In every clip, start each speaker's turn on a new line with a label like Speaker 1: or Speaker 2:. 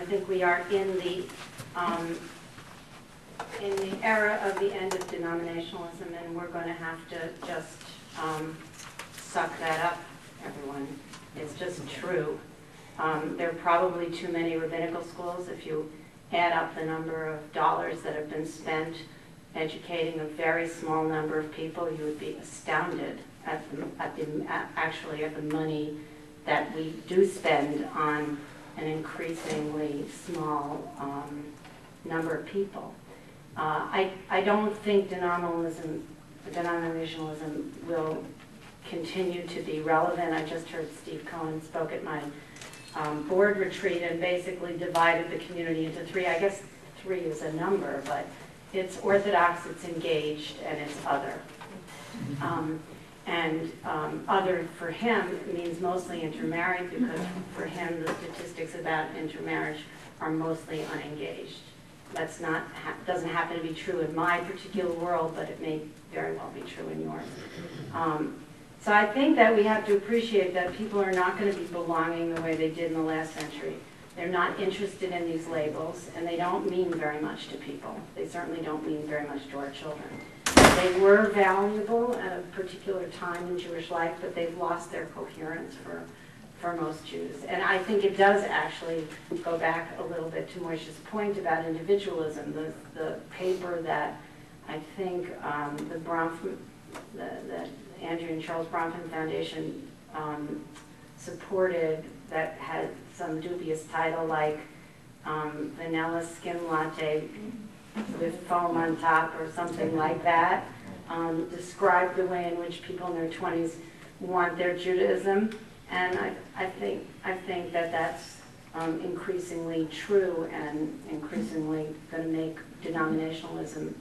Speaker 1: think we are in the era of the end of denominationalism, and we're going to have to just suck that up, everyone. It's just true. There are probably too many rabbinical schools. If you add up the number of dollars that have been spent educating a very small number of people, you would be astounded at the money that we do spend on an increasingly small number of people. I don't think denominationalism will continue to be relevant. I just heard Steve Cohen spoke at my board retreat and basically divided the community into three. I guess three is a number, but it's Orthodox, it's engaged, and it's other. Other for him means mostly intermarried, because for him the statistics about intermarriage are mostly unengaged. That's not doesn't happen to be true in my particular world, but it may very well be true in yours. So I think that we have to appreciate that people are not going to be belonging the way they did in the last century. They're not interested in these labels, and they don't mean very much to people. They certainly don't mean very much to our children. They were valuable at a particular time in Jewish life, but they've lost their coherence for most Jews. And I think it does actually go back a little bit to Moishe's point about individualism. The paper that I think the Andrew and Charles Bronfman Foundation supported, that had some dubious title like Vanilla Skim Latte with foam on top or something like that, described the way in which people in their 20s want their Judaism. And I think that that's increasingly true and increasingly going to make denominationalism,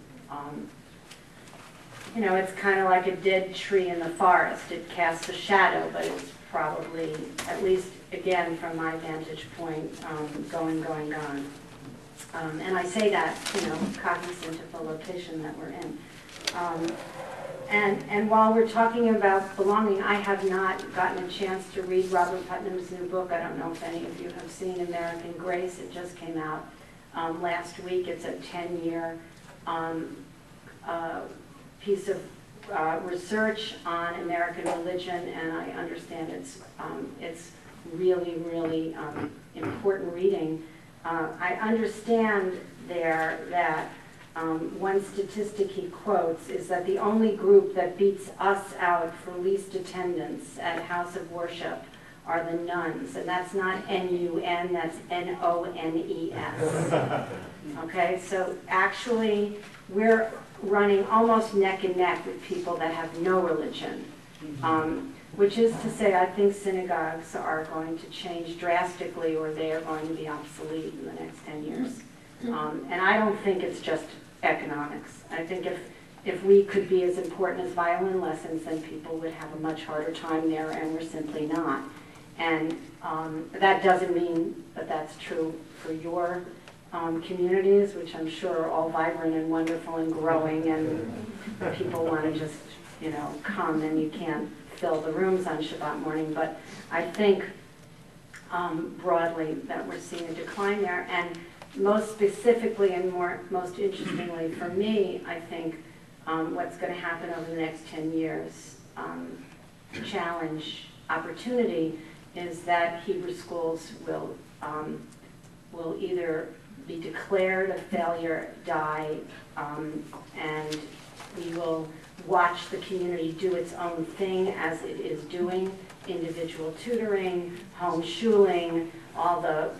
Speaker 1: you know, it's kind of like a dead tree in the forest. It casts a shadow, but it's probably, at least again from my vantage point, going, gone. And I say that, you know, cognizant of the location that we're in. And while we're talking about belonging, I have not gotten a chance to read Robert Putnam's new book. I don't know if any of you have seen American Grace. It just came out last week. It's a 10-year piece of research on American religion, and I understand it's really, really important reading. I understand there that one statistic he quotes is that the only group that beats us out for least attendance at house of worship are the nuns, and that's not N-U-N, that's N-O-N-E-S. Okay, so actually we're running almost neck and neck with people that have no religion, which is to say I think synagogues are going to change drastically, or they are going to be obsolete in the next 10 years. And I don't think it's just economics. I think if we could be as important as violin lessons, then people would have a much harder time there, and we're simply not. And that doesn't mean that that's true for your communities, which I'm sure are all vibrant and wonderful and growing, and people want to just, you know, come, and you can't fill the rooms on Shabbat morning. But I think broadly that we're seeing a decline there. And most specifically and most interestingly for me, I think what's going to happen over the next 10 years, challenge, opportunity, is that Hebrew schools will either be declared a failure, die, and we will watch the community do its own thing as it is doing, individual tutoring, homeschooling, all the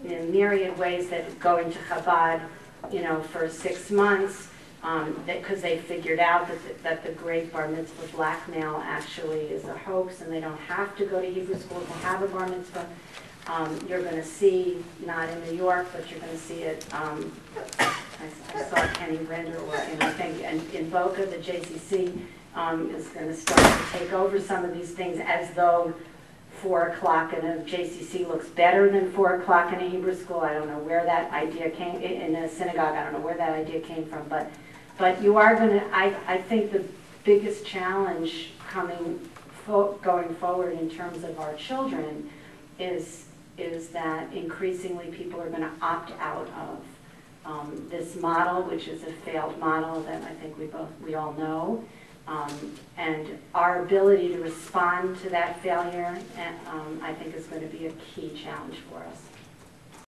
Speaker 1: myriad ways that go into Chabad, you know, for 6 months, because they figured out that the great bar mitzvah blackmail actually is a hoax, and they don't have to go to Hebrew school to have a bar mitzvah. You're going to see, not in New York, but you're going to see it, I saw Kenny Brender working, I think, in Boca, the JCC is going to start to take over some of these things as though 4 o'clock in a JCC looks better than 4 o'clock in a Hebrew school. I don't know where that idea came, in a synagogue, I don't know where that idea came from, but you are going to, I think the biggest challenge going forward in terms of our children is is that increasingly people are going to opt out of this model, which is a failed model that I think we all know. And our ability to respond to that failure, I think, is going to be a key challenge for us.